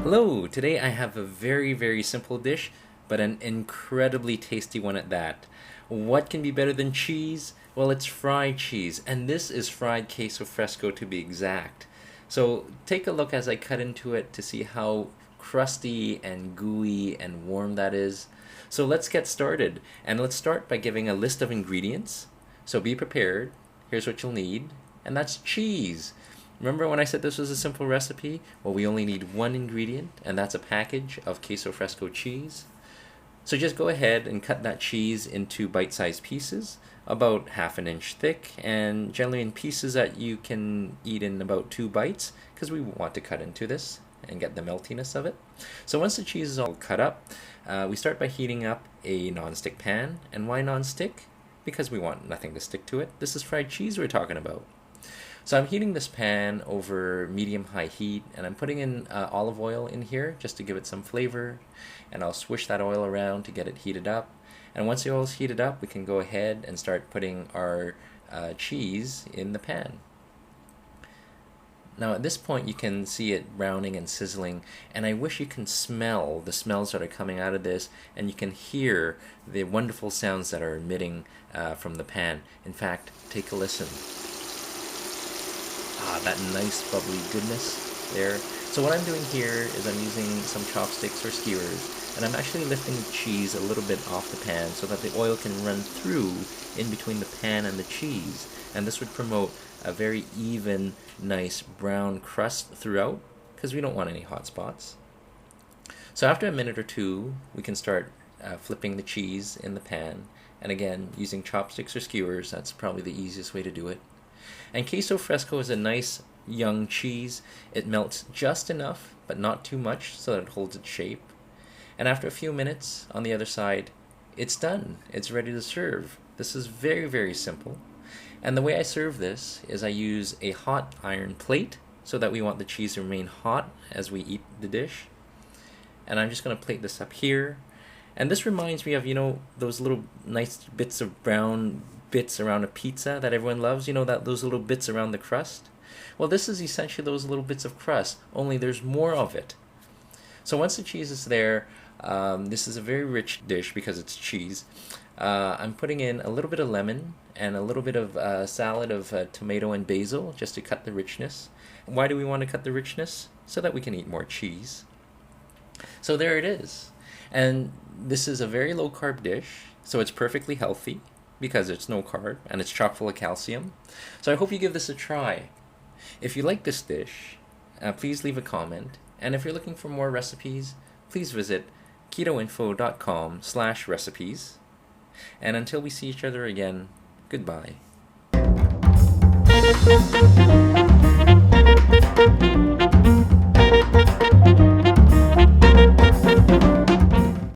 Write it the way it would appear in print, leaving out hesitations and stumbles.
Hello, today I have a very simple dish, but an incredibly tasty one at that. What can be better than cheese? Well, it's fried cheese, and this is fried queso fresco to be exact. So take a look as I cut into it to see how crusty and gooey and warm that is. So let's get started, and let's start by giving a list of ingredients. So be prepared. Here's what you'll need, and that's cheese. Remember when I said this was a simple recipe? Well, we only need one ingredient, and that's a package of queso fresco cheese. So just go ahead and cut that cheese into bite-sized pieces, about half an inch thick, and generally in pieces that you can eat in about 2 bites, because we want to cut into this and get the meltiness of it. So once the cheese is all cut up, we start by heating up a nonstick pan. And why nonstick? Because we want nothing to stick to it. This is fried cheese we're talking about. So I'm heating this pan over medium-high heat, and I'm putting in olive oil in here just to give it some flavor, and I'll swish that oil around to get it heated up. And once the oil's heated up, we can go ahead and start putting our cheese in the pan. Now at this point you can see it browning and sizzling, and I wish you can smell the smells that are coming out of this, and you can hear the wonderful sounds that are emitting from the pan. In fact, take a listen. That nice bubbly goodness there. So what I'm doing here is I'm using some chopsticks or skewers, and I'm actually lifting the cheese a little bit off the pan so that the oil can run through in between the pan and the cheese, and this would promote a very even, nice brown crust throughout, because we don't want any hot spots. So after a minute or two, we can start flipping the cheese in the pan, and again, using chopsticks or skewers, that's probably the easiest way to do it. And queso fresco is a nice young cheese. It melts just enough, but not too much, so that it holds its shape. And after a few minutes on the other side, it's done. It's ready to serve. This is very simple. And the way I serve this is I use a hot iron plate, so that we want the cheese to remain hot as we eat the dish. And I'm just going to plate this up here. And this reminds me of, those little nice bits of brown bits around a pizza that everyone loves, those little bits around the crust. Well, this is essentially those little bits of crust, only there's more of it. So once the cheese is there, this is a very rich dish because it's cheese. I'm putting in a little bit of lemon and a little bit of salad of tomato and basil just to cut the richness. Why do we want to cut the richness? So that we can eat more cheese. So there it is. And this is a very low carb dish, so it's perfectly healthy because it's no carb and it's chock full of calcium. So I hope you give this a try. If you like this dish, please leave a comment. And if you're looking for more recipes, please visit KetoInfo.com/recipes. And until we see each other again, goodbye.